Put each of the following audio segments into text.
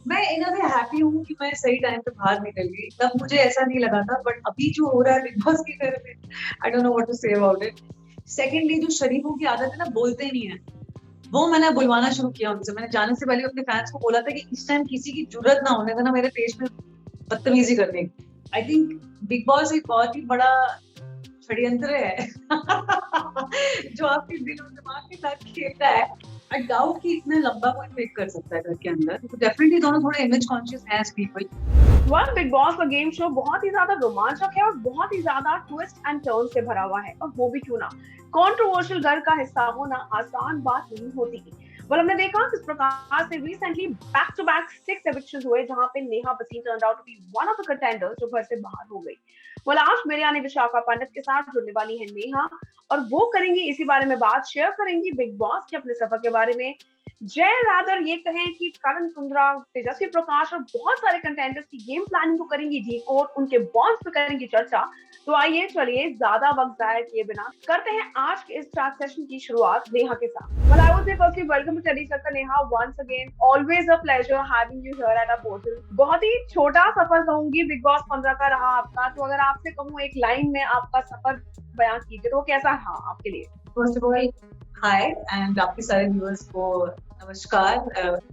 मैं इन अ वे हैप्पी हूँ कि मैं सही टाइम पे बाहर निकल गई। तब मुझे ऐसा नहीं लगा था, बट अभी जो हो रहा है बिग बॉस के घर में, I don't know what to say about it. Secondly, जो शरीफों की आदत है ना, बोलते नहीं है, वो मैंने बुलवाना शुरू किया उनसे। मैंने जाने से पहले अपने फैंस को बोला था कि इस टाइम किसी की जरूरत ना होने देना मेरे पेज में बदतमीजी करने की। आई थिंक बिग बॉस एक बहुत ही बड़ा षड्यंत्र है जो आपके दिल और दिमाग के साथ खेलता है। आई डाउट कि इतना लंबा कोई फेक कर सकता है घर के अंदर। तो डेफिनेटली दोनों थोड़े इमेज कॉन्शियस हैं as people. One Bigg Boss का गेम शो बहुत ही ज्यादा रोमांचक है और बहुत ही ज्यादा ट्विस्ट एंड टर्न से भरा हुआ है, और वो भी क्यों ना। कंट्रोवर्शियल घर का हिस्सा होना आसान बात नहीं होती। well, हमने देखा किस प्रकार से recently back to back 6 evictions हुए, जहां पे Neha Bhasin turned out to be one of the contenders जो घर से बाहर हो गई। आज मेरे यानी विशाखा पंडित के साथ जुड़ने वाली है नेहा, और वो करेंगी इसी बारे में बात, शेयर करेंगी बिग बॉस के अपने सफर के बारे में। जय रादर ये कहें कि करण कुंद्रा, तेजस्वी प्रकाश और बहुत सारे कंटेंडर्स की गेम प्लानिंग को करेंगी डीकोड, उनके बॉन्ड्स पे करेंगी चर्चा। तो आइए चलिए ज्यादा वक्त जाया किए बिना करते हैं आज के इस चैट सेशन की शुरुआत नेहा के साथ। Well, I would say firstly welcome to Study Circle Neha once again. Always a pleasure having you here at our portal. बहुत ही छोटा सफर कहूंगी बिग बॉस 15 का रहा आपका, तो अगर आपसे कहूँ एक लाइन में आपका सफर बयान कीजिए तो कैसा रहा आपके लिए? First of all, hi, and आपके सारे व्यूअर्स को नमस्कार।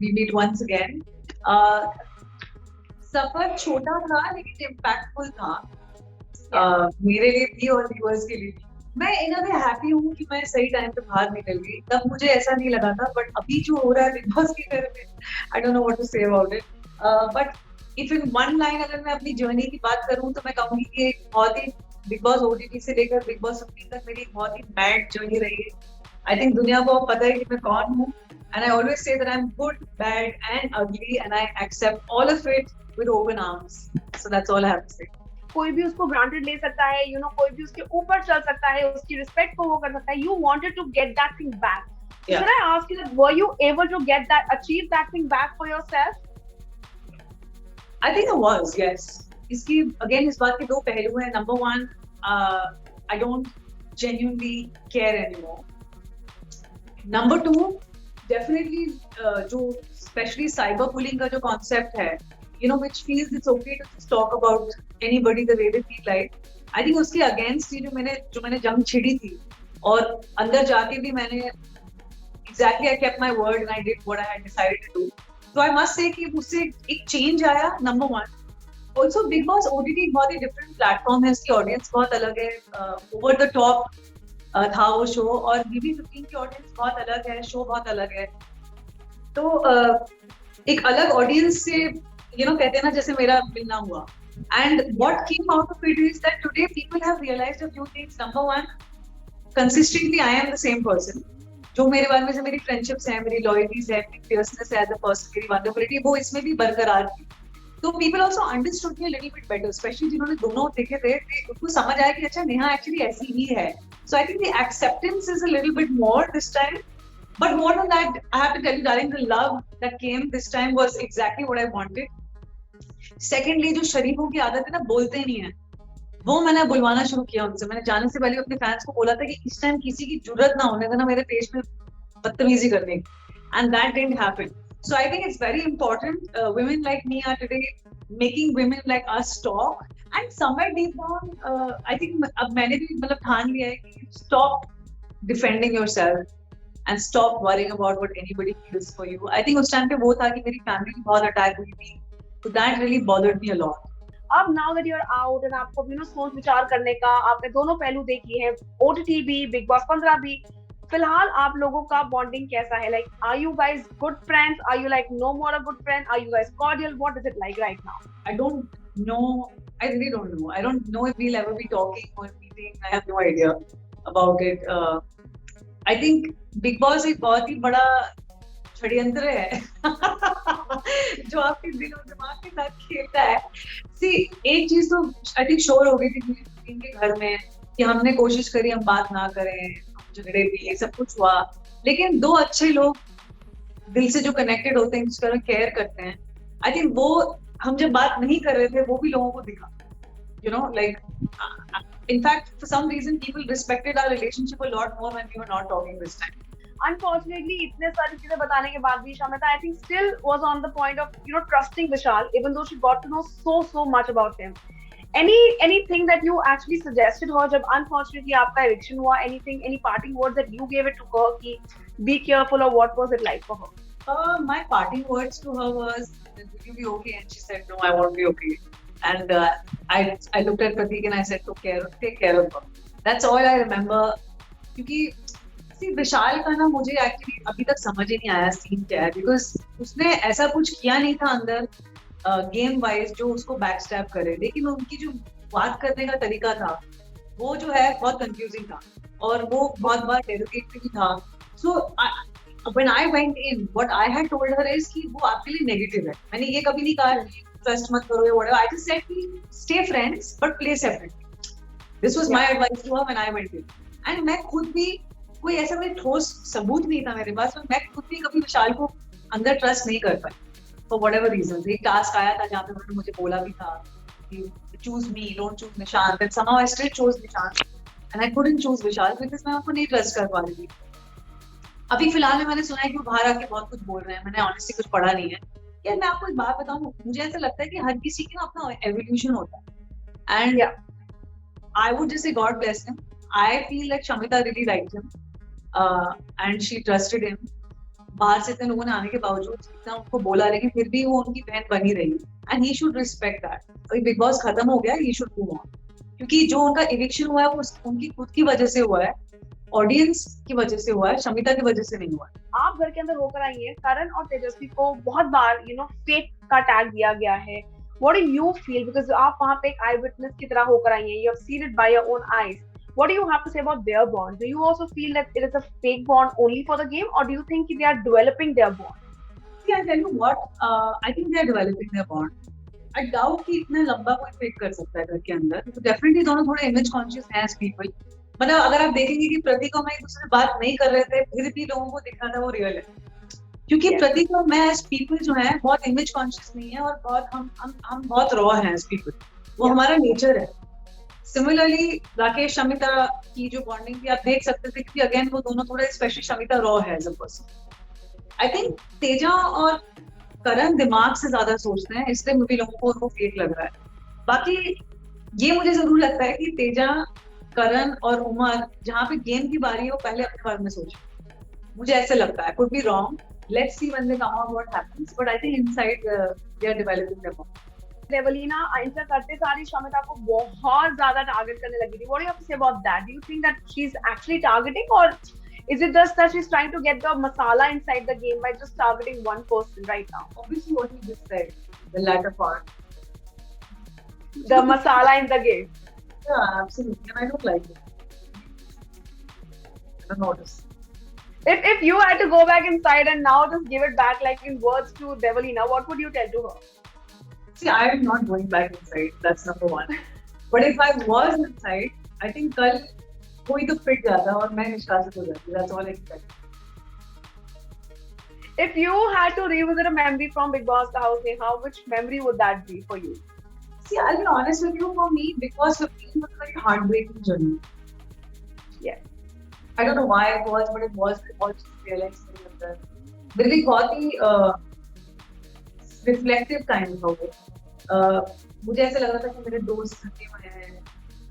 We meet once again. सफर छोटा था लेकिन इम्पैक्टफुल था, मेरे लिए भी और व्यूअर्स के लिए भी। मैं इन अ वे हैप्पी हूँ कि मैं सही टाइम पे बाहर निकल गई। तब मुझे ऐसा नहीं लगा था, बट अभी जो हो रहा है बिग बॉस के घर में, I don't know what to say about it. But if in one line अगर मैं अपनी जर्नी की बात करूँ तो मैं कहूँगी कि बहुत ही बिग बॉस ओटीटी से लेकर बिग बॉस 15 तक मेरी बहुत ही मैड जर्नी रही है। आई थिंक दुनिया को पता है कि मैं कौन हूँ, and I always say that I am good, bad and ugly, and I accept all of it with open arms. So that's all I have to say. कोई भी उसको ग्रांटेड ले सकता है, कोई भी उसके ऊपर चल सकता है, उसकी रिस्पेक्ट को वो कर सकता है। You wanted to get that thing back. Should I ask you that were you able to get that, achieve that thing back for yourself? I think I was, yes. इसकी अगेन इस बात के दो पहलू हैं। Number one, I don't genuinely care anymore. Number two, definitely जो specially cyber bullying का जो कॉन्सेप्ट है, which feels it's okay to just talk about anybody the way they feel like. I think उसके अगेंस्ट ही जो मैंने जंग छिड़ी थी, और अंदर जाके भी मैंने exactly I kept my word and I did what I had decided to do. So I must say कि उससे एक चेंज आया, number one. Also big boss OTT बहुत ही डिफरेंट प्लेटफॉर्म है, उसकी ऑडियंस बहुत अलग है। ओवर द टॉप था वो शो, और बीबी 15 की ऑडियंस बहुत अलग है, शो बहुत अलग है। तो एक अलग ऑडियंस से कहते हैं ना, जैसे मेरा मिलना हुआ। And what came out of it is that today people have realized a few things. Number one, consistently I am the same person. जो मेरे बारे में से मेरी फ्रेंडशिप्स है, मेरी लॉयल्टीज है, मेरी फियर्सनेस है एज अ पर्सन, मेरी वल्नरेबिलिटी, वो इसमें भी बरकरार थी। तो पीपल आल्सो अंडरस्टूड मी अ लिटिल बिट बेटर, स्पेशली जिन्होंने दोनों देखे थे, उनको समझ आया कि अच्छा, नेहा एक्चुअली ऐसी ही है। So I think the acceptance is a little bit more this time. But more than that, I have to tell you, darling, the love that came this time was exactly what I wanted. Secondly, जो शरीफों की आदत है ना, बोलते नहीं है, वो मैंने बुलवाना शुरू किया उनसे। मैंने जाने से पहले अपने फैंस को बोला था कि इस टाइम किसी की जरूरत ना होने देना मेरे पेज में बदतमीजी करने की, and that didn't happen. So I think it's very important. Women like me are today making women like us talk, and somewhere deep down, I think अब मैंने भी ठान लिया है कि stop defending yourself and stop worrying about what anybody feels for you. I think उस time पे वो था कि मेरी फैमिली बहुत अटैक हुई थी, so that really bothered me a lot. अब now that you're out and आपको सोच विचार करने का, आपने दोनों पहलू देखी है, OTT भी, बिग बॉस 15 भी, फिलहाल आप लोगों का बॉन्डिंग कैसा है? Like, are you guys good friends? Are you like no more a good friend? Are you guys cordial? What is it like right now? I don't know. I really don't know. I don't know if we'll ever be talking or meeting. I have no idea about it. I think big boss एक बहुत ही बड़ा षड्यंत्र है जो आपके दिल और दिमाग के साथ खेलता है। सी, एक चीज तो आई थिंक श्योर हो गई थी इनके घर में कि हमने कोशिश करी हम बात ना करें, झगड़े भी, ये सब कुछ हुआ, लेकिन दो अच्छे लोग दिल से जो कनेक्टेड होते हैं, जिसका केयर करते हैं, आई थिंक वो हम जब बात नहीं कर रहे थे वो भी लोगों को दिखा। like in fact, for some reason people respected our relationship a lot more when we were not talking this time. Unfortunately, इतने सारी चीजें बताने के बाद भी Shamita, I think, still was on the point of trusting Vishal, even though she got to know so much about him. Anything that you actually suggested her जब unfortunately आपका eviction हुआ, any parting words that you gave it to her कि be careful, or what was it like for her? My parting words to her was, "Will you be okay?" And she said, "No, I won't be okay." And I looked at Pratik and I said, "Take care of her." That's all I remember. क्योंकि विशाल का ना मुझे actually अभी तक समझ ही नहीं आया scene क्या है, बिकॉज उसने ऐसा कुछ किया नहीं था अंदर गेम वाइज जो उसको बैक स्टैप करे, लेकिन उनकी जो बात करने का तरीका था वो जो है बहुत कंफ्यूजिंग था और वो बहुत बार डेरोगेटरी भी था. सो when I went in, what I had told her is कि वो आपके लिए नेगेटिव है. मैंने ये कभी नहीं कहा कि ट्रस्ट मत करो या whatever. I just said कि stay friends but play separately. This was my advice to her when I went in. And मैं खुद भी कोई ऐसा कोई ठोस सबूत नहीं था मेरे पास, तो मैं खुद भी कभी विशाल को अंदर ट्रस्ट नहीं कर पाई for whatever reasons. एक टास्क आया था जहाँ पे उन्होंने मुझे बोला भी था कि choose me, don't choose Nishant. And somehow I still chose Nishant and I couldn't choose Vishal because मैं आपको नहीं ट्रस्ट कर पा रही थी. अभी फिलहाल में मैंने सुना है कि वो बाहर आके बहुत कुछ बोल रहे हैं. मैंने ऑनेस्टली कुछ पढ़ा नहीं है. यार मैं आपको एक बात बताऊं, मुझे ऐसा लगता है कि हर किसी के ना अपना एवोल्यूशन होता है. And I would just say God bless him. I feel like Shamita really liked him and she trusted him. बाहर से इतने लोगों ने आने के बावजूद इतना उनको बोला, लेकिन फिर भी वो उनकी बहन बनी रही. And he should respect that. अभी बिग बॉस खत्म हो गया, ही शुड मूव ऑन. क्योंकि जो उनका इविक्शन हुआ है वो उनकी खुद की वजह से हुआ है, ऑडियंस की वजह से हुआ है, शमिता की वजह से नहीं हुआ. आप घर के अंदर होकर आई हैं, करण और तेजस्वी को बहुत बार फेक का टैग दिया गया है. What do you feel? Because आप वहाँ पे एक आई विटनेस की तरह होकर आई हैं, you have seen it by your own eyes. What do you have to say about their bond? Do you also feel that it is a fake bond only for the game, or do you think they are developing their bond? See, I'll tell you what, I think they are developing their bond. I doubt कि इतना लंबा कोई fake कर सकता है घर के अंदर. तो डेफिनेटली दोनों थोड़े इमेज कॉन्शियस हैं एज पीपल. मतलब अगर आप देखेंगे कि प्रतीक और मैं एक दूसरे से बात नहीं कर रहे थे, फिर भी लोगों को दिख रहा था वो रियल है. क्योंकि प्रतीक और मैं एज पीपल जो है बहुत इमेज कॉन्शियस नहीं है और बहुत हम बहुत रॉ हैं एज पीपल. वो हमारा नेचर है. सिमिलरली राकेश शमिता की जो बॉन्डिंग थी आप देख सकते थे, क्योंकि अगेन वो दोनों थोड़े, स्पेशली शमिता रॉ है as a person. I think Teja और करण दिमाग से ज्यादा सोचते हैं, इसलिए मुझे लोगों को वो फेक लग रहा है. बाकी ये मुझे जरूर लगता है कि तेजा, करण और उमर जहाँ पे गेम की बारी हो पहले अपने बारे में सोचे. मुझे ऐसे लगता है. Could be wrong. Let's see when they come out what happens. But I think inside they are developing their bond. Devlina enter करते सारी शमिता को बहुत ज्यादा टारगेट करने लगी थी. What do you have to say about that? Do you think that she's actually targeting, or is it just that she's trying to get the masala inside the game by just targeting one person right now? Obviously, what you just said, the latter part. The masala in the game. Yeah, absolutely. And I don't like it. I don't notice. If you had to go back inside and now just give it back like in words to Devalina, what would you tell to her? See, I am not going back inside. That's number one. But if I was inside, I think कल कोई तो fit जाता और मैं निष्कासित हो जाती. That's all I can tell. If you had to revisit a memory from Big Boss the house, Neha, which memory would that be for you? See, I'll be honest with you. For me, Big Boss 15 was a very heartbreaking journey. Yeah. I don't know why it was, but it was. I just realized मेरे अंदर मेरे लिए बहुत ही reflective time था वो. मुझे ऐसा लग रहा था कि मेरे दोस्त थके हुए हैं.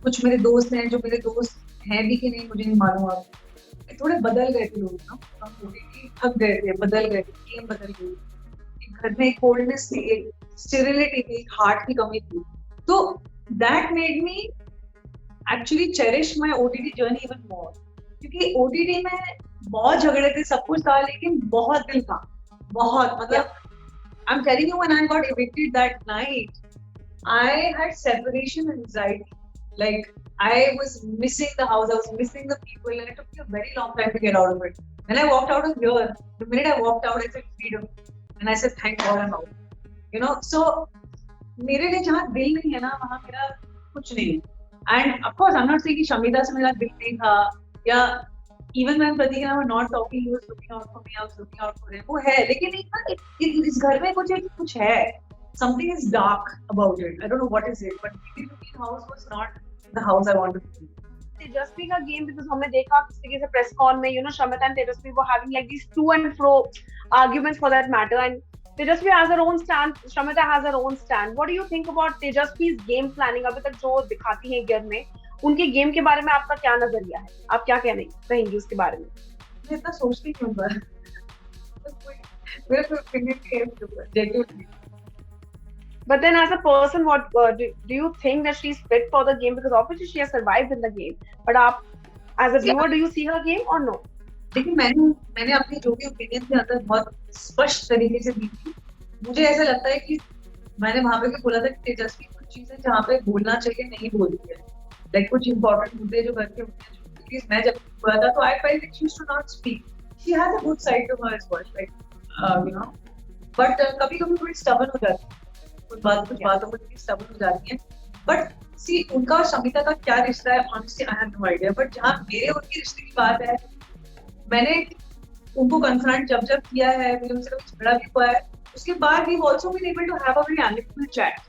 कुछ मेरे दोस्त हैं जो मेरे दोस्त हैं भी कि नहीं मुझे नहीं मालूम. अब थोड़े बदल गए थे लोग ना. हम थोड़ी थक गए थे, बदल गए थे, गेम बदल गई. घर में एक कोल्डनेस थी, एक स्टेरिलिटी थी, एक हार्ट की कमी थी. तो that made me actually cherish my OTT journey even more. क्योंकि ओटीटी में बहुत झगड़े थे, सब कुछ था, लेकिन बहुत दिल था. बहुत, मतलब I'm telling you, when I got evicted that night, I had separation anxiety. Like, I was missing the house, I was missing the people, and it took me a very long time to get out of it. When I walked out of here, the minute I walked out, I said freedom. And I said, thank God I'm out. You know, so मेरे लिए जहाँ दिल नहीं है ना, वहाँ मेरा कुछ नहीं है. And of course, I'm not saying कि शमिता से मेरा दिल नहीं था, या even when Pratik and I were not talking, he was looking out for me, I was looking out for him. वो है, लेकिन इस घर में कुछ है. Something is dark about it. I don't know what is it, but the house was not the house I wanted to be. तेजस्वी का game, because हमने देखा किस तरीके से प्रेस कॉन में शमिता एंड तेजस्वी वो having like this to and fro arguments for that matter, and Tejasswi has her own stand, Shamita has her own stand. What do you think about तेजस्वी's game planning अभी तक जो दिखाती है गियर में, उनके game के बारे में आपका क्या नजरिया है? आप क्या कहने कहेंगी उसके बारे में? मैं इतना सोचती क्यों बार मेरा तो opinion है genuinely. But then as a person, what do you think that she's fit for the game? Because obviously she has survived in the game. But आप as a viewer, do you see her game or no? लेकिन मैंने अपनी जो भी opinion के अंदर बहुत स्पष्ट तरीके से दी थी. मुझे ऐसा लगता है कि मैंने वहां पे भी बोला था कि तेजस्वी कुछ चीजें जहाँ पे बोलना चाहिए नहीं बोलती है, लाइक कुछ इंपॉर्टेंट मुद्दे जो घर के होते हैं, प्लीज मैं जब बोला था तो I felt that she should not speak. She has a good side to her as well, like you know, but कभी-कभी थोड़ी स्टबर्न हो जाती है, कुछ बातों पर थोड़ी स्टबर्न हो जाती है. बट सी उनका और शमिता का क्या रिश्ता है, honestly I have no idea. But जहाँ मेरे उनके रिश्ते की बात है, मैंने उनको कन्फ्रंट जब किया है, मुझे उनसे कभी झगड़ा भी हुआ है, उसके बाद we also been able to have a very amicable chat.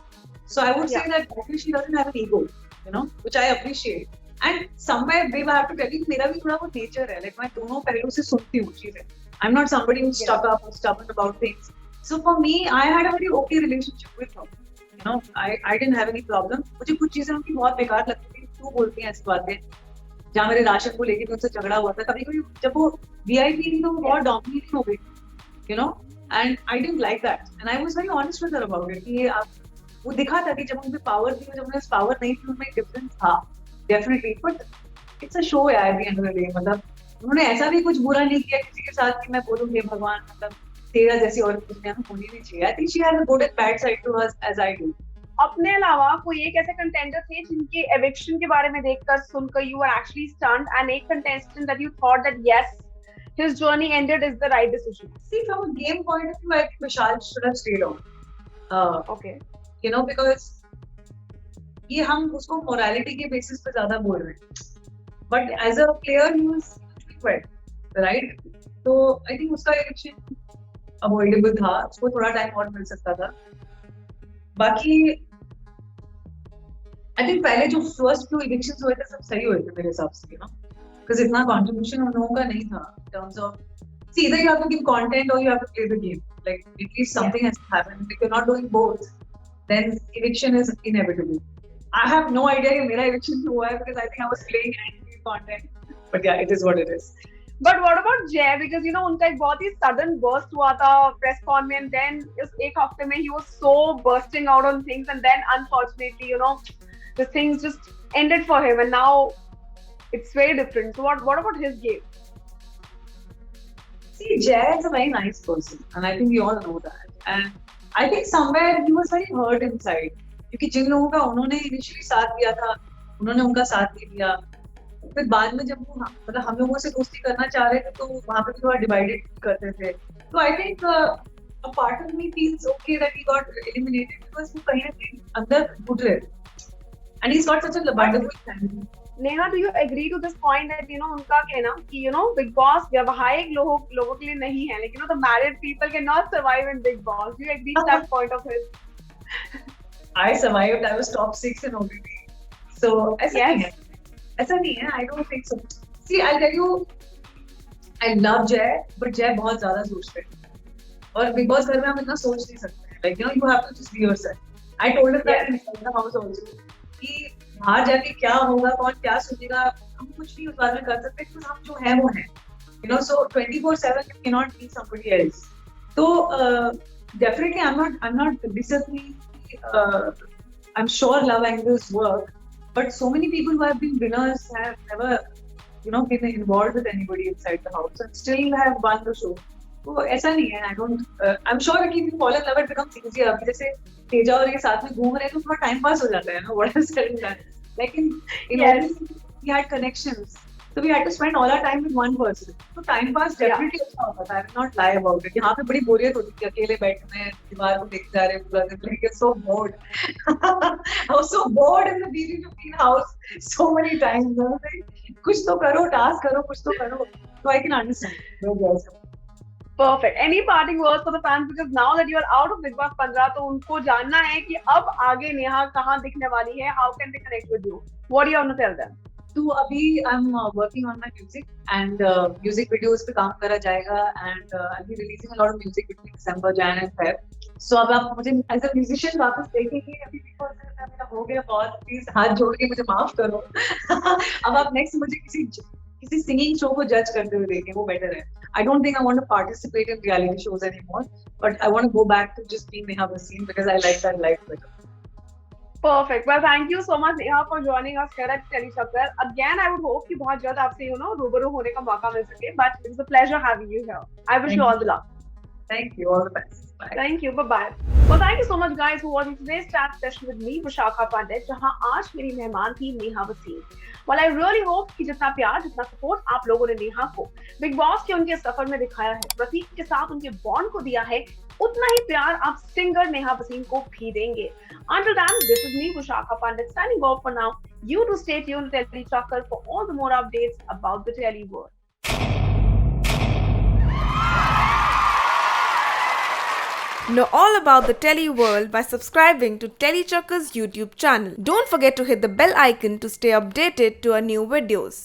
So I would say that she doesn't have an ego, you know, which I appreciate. And somewhere babe I have to tell you, मेरा भी थोड़ा वो nature है, like मैं दोनों पहलू से सुनती हूँ चीजें. I am not somebody who stuck up और stubborn about things. So for me I had a very okay relationship with her, you know, I didn't have any problem. मुझे कुछ चीजें उनकी बहुत बेकार लगती थी, क्यों बोलती हैं ऐसी बातें. जहाँ मेरे राशन को लेके भी उनसे झगड़ा हुआ था, कभी-कभी जब वो वीआईपी थी तो वो बहुत डोमिनेटिंग हो गई, you know, and I didn't like that, and I was very honest with her about it. कि वो दिखा था कि जब उनके पावर थी और जब उनके पावर नहीं थी, उनमें डिफरेंस था definitely. But it's a show यार, at the end of the day. मतलब उन्होंने ऐसा भी कुछ बुरा नहीं किया किसी के साथ कि मैं बोलूं हे भगवान, मतलब तेरा जैसी और दुनिया में होनी नहीं चाहिए. I think she has a good and bad side to her as I do. अपने अलावा कोई एक ऐसे कंटेंडर थे जिनके एविक्शन के बारे में देखकर सुनकर you were actually stunned, and एक contestant that you thought that yes his journey ended is the right decision? See, from a game point of view, I think Vishal should have stayed on. Okay. You know, because ये हम उसको morality के basis पे ज्यादा बोल रहे हैं, but as a player he was quit, right? तो आई थिंक उसका इलेक्शन अवॉइडेबल था, उसको थोड़ा टाइम और मिल सकता था. बाकी आई थिंक पहले जो फर्स्ट फ्यू इलेक्शंस हुए थे सब सही हुए थे मेरे हिसाब से, यू नो, बिकॉज इतना कंट्रीब्यूशन उन लोगों का नहीं था in terms of, see, either you have to give content or you have to play the game, like at least something has to happen. If you're not doing both, then eviction is inevitable. I have no idea कि मेरा eviction क्यों हुआ है, because I think I was playing and doing content, but yeah, it is what it is. But what about Jay? Because उनका एक बहुत ही sudden burst हुआ था press con में, and then इस एक हफ्ते में he was so bursting out on things, and then unfortunately, the things just ended for him, and now it's very different. So what about his game? See, Jay is a very nice person, and I think we all know that. And I think somewhere he was very hurt inside. क्योंकि जिन लोगों का उन्होंने initially साथ दिया था, उन्होंने उनका साथ नहीं दिया. फिर बाद में जब वो मतलब हम लोगों से दोस्ती करना चाह रहे थे, तो वहाँ पे भी थोड़ा डिवाइडेड करते थे. तो I think a part of me feels okay that he got eliminated, because वो कहीं ना कहीं अंदर घुट रहे थे. And he's got such a wonderful family. Neha, do you agree to this point that उनका कहना कि Big Boss व्यावहारिक लोगों के लिए नहीं है, लेकिन the married people cannot survive in Big Boss? Do you agree to that point of his? I survived. I was top 6 in OBP. So ऐसा नहीं है. I don't think so. See, I'll tell you, I love Jay, but Jay बहुत ज़्यादा सोचते हैं. और Big Boss घर में हम इतना सोच नहीं सकते हैं. Like, you have to just be yourself. I told him that in the house also. कि बाहर जाके क्या होगा, कौन क्या सुनेगा, हम कुछ नहीं उस बारे में कर सकते, क्योंकि हम जो है वो है, you know. So 24/7 you cannot be somebody else. So definitely I'm not disagreeing. I'm sure love angles work, but so many people who have been winners have never, been involved with anybody inside the house and still have won the show. तो ऐसा नहीं है. I'm sure that if you fall in love, it becomes easier. अभी जैसे तेजा और ये साथ में घूम रहे हैं तो थोड़ा टाइम पास हो जाता है ना. What is saying that? Like in we had connections, so we had to spend all our time with one person. So time pass definitely अच्छा होता था. I will not lie about it. यहाँ पे बड़ी बोरियत होती थी, अकेले बैठे हैं, दीवार को देखते जा रहे हैं पूरा दिन. Like so bored. I was so bored in the BB15 house so many times. I was like, कुछ तो करो, टास्क करो, कुछ तो करो. So I can understand. Perfect. Any parting words for the fans? Because now that you are out of Big Boss 15, तो उनको जानना है कि अब आगे नेहा कहाँ दिखने वाली है. How can they connect with you? What do you want to tell them? तो अभी I am working on my music and music videos पे काम करा जाएगा and I be releasing a lot of music between December Jan and Feb so अब आप मुझे as a musician वापस देखेंगे अभी बिकॉज मेरा हो गया बहुत प्लीज हाथ जोड़ के मुझे माफ करो अब आप नेक्स्ट मुझे किसी सिंगिंग शो को जज करते हुए देखें वो बेटर है I don't think I want to participate in reality shows anymore, but I want to go back to just being Neha Bhasin because I like that life better. Perfect. Well, thank you so much, Neha, for joining us here at Telechakkar. Again, I would hope कि बहुत जल्द आपसे रूबरू होने का मौका मिल सके. But it's a pleasure having you here. I wish you all the luck. Thank you. All the best. Bye. Thank you. Bye-bye. Well, thank you so much, guys, for watching today's chat session with me, Vishakha Pandit, जहाँ आज मेरी मेहमान थी Neha Wasim. Well, I really hope कि जितना प्यार, जितना support आप लोगों ने नेहा को बिग बॉस के उनके सफर में दिखाया है, प्रतीक के साथ उनके बॉन्ड को दिया है, उतना ही प्यार आप सिंगर नेहा वसीम को भी देंगे. Until then, this is me, Vishakha Pandit, signing off for now. You to stay tuned to Telechakkar for all the more updates about the Tele world. Know all about the Tele world by subscribing to Telechakkar's YouTube channel. Don't forget to hit the bell icon to stay updated to our new videos.